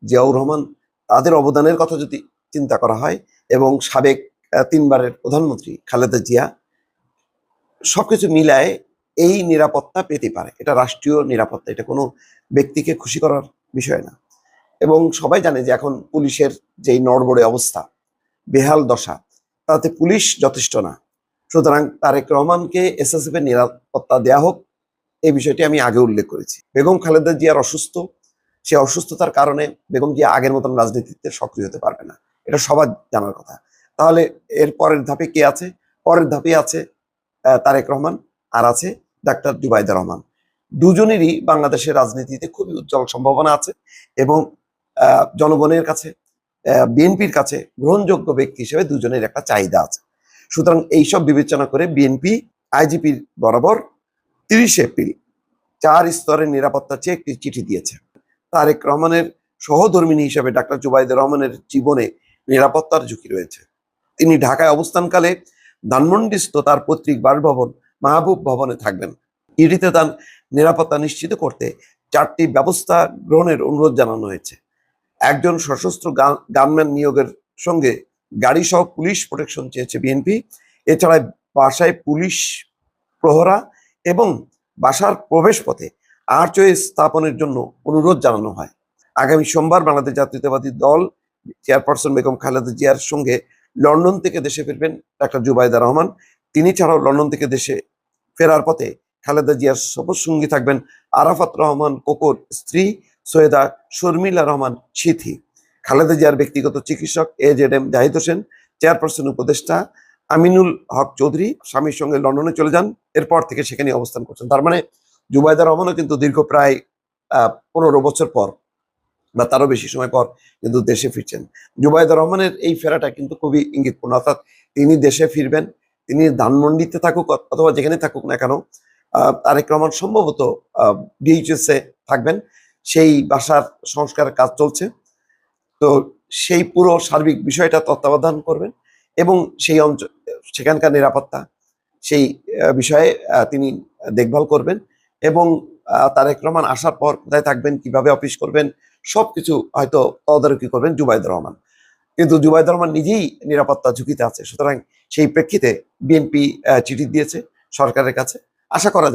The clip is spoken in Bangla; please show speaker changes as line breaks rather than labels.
জিয়াউর রহমান তাদের অবদানের কথা যদি চিন্তা করা হয় এবং সাবেক 3বারের প্রধানমন্ত্রী খালেদা জিয়া সবকিছু মিলায় এই নিরাপত্তা পেতে পারে। এটা রাষ্ট্রীয় নিরাপত্তা, এটা কোনো ব্যক্তিকে খুশি করার বিষয় না। এবং সবাই জানে যে এখন পুলিশের যেই নড়বড়ে অবস্থা, বেহাল দশা, তাতে পুলিশ যথেষ্ট না। সুতরাং তারেক রহমানকে এসএসএফ এর নিরাপত্তা দেয়া হোক, এই বিষয়টি আমি আগে উল্লেখ করেছি। বেগম খালেদা জিয়ার অসুস্থ, সে অসুস্থতার কারণে বেগম জিয়া আগের মতন রাজনীতিতে সক্রিয় হতে পারবে না, এটা সবার জানার কথা। তাহলে এর পরের ধাপে কে আছে? পরের ধাপে আছে তারেক রহমান, আর আছে ডাক্তার জুবাইদা রহমান। দুজনেরই বাংলাদেশের রাজনীতিতে খুবই উজ্জ্বল সম্ভাবনা আছে এবং জনগণের কাছে, বিএনপির কাছে গ্রহণযোগ্য ব্যক্তি হিসেবে দুজনের একটা চাহিদা আছে। সুতরাং এইসব বিবেচনা করে বিএনপি আইজিপির বরাবর 30 এপ্রিল 4 স্তরের নিরাপত্তা চেয়ে একটি চিঠি দিয়েছে। তারেক রহমানের সহধর্মিণী হিসেবে ডাক্তার জুবাইদা রহমানের জীবনে নিরাপত্তার ঝুঁকি রয়েছে। তিনি ঢাকায় অবস্থানকালে ধানমন্ডিস্থ তার পৈতৃক বাসভবন মাহবুব ভবনে থাকবেন। চিঠিতে তার নিরাপত্তা নিশ্চিত করতে 4টি ব্যবস্থা গ্রহণের অনুরোধ জানানো হয়েছে। একজন সশস্ত্র গানম্যান নিয়োগের সঙ্গে গাড়ি সহ পুলিশ প্রোটেকশন চেয়েছে বিএনপি। এছাড়া বাসায় পুলিশ প্রহরা এবং বাসার প্রবেশ পথে আর্চওয়ে স্থাপনের জন্য অনুরোধ জানানো হয়। আগামী সোমবার বাংলাদেশ জাতীয়তাবাদী দল চেয়ারপারসন বেগম খালেদা জিয়ার সঙ্গে লন্ডন থেকে দেশে ফিরবেন ডাক্তার জুবাইদা রহমান। তিনি ছাড়াও লন্ডন থেকে দেশে ফেরার পথে খালেদা জিয়ার সফরসঙ্গী থাকবেন আরাফাত রহমান কোকোর স্ত্রী সৈয়দা শর্মিলা রহমান সিথি। খালেদা জিয়ার ব্যক্তিগত চিকিৎসক AZM জাহিদ হোসেন, চেয়ারপারসন উপদেষ্টা আমিনুল হক চৌধুরী স্বামীর সঙ্গে লন্ডনে চলে যান, এরপর থেকে সেখানে অবস্থান করছেন। তার মানে জুবাইদা রহমানও কিন্তু দীর্ঘ প্রায় 15 বছর পর বা তারও বেশি সময় পর কিন্তু দেশে ফিরছেন। জুবাইদা রহমানের এই ফেরাটা কিন্তু খুবই ইঙ্গিতপূর্ণ, অর্থাৎ তিনি দেশে ফিরবেন, তিনি ধানমন্ডিতে থাকুক অথবা যেখানে থাকুক না কেন, তারেক রহমান সম্ভবত DHS এ থাকবেন। সেই বাসার সংস্কারের কাজ চলছে, তো সেই পুরো সার্বিক বিষয়টা তত্ত্বাবধান করবেন এবং সেই অঞ্চল, সেখানকার নিরাপত্তা, সেই বিষয়ে তিনি দেখভাল করবেন এবং তারেক রহমান আসার পর কোথায় থাকবেন, কিভাবে অফিস করবেন, সবকিছু হয়তো তদারকি করবেন জুবাইদা রহমান। কিন্তু জুবাইদা রহমান নিজেই নিরাপত্তা ঝুঁকিতে আছে। সুতরাং সেই প্রেক্ষিতে বিএনপি চিঠি দিয়েছে সরকারের কাছে। আশা করা যায়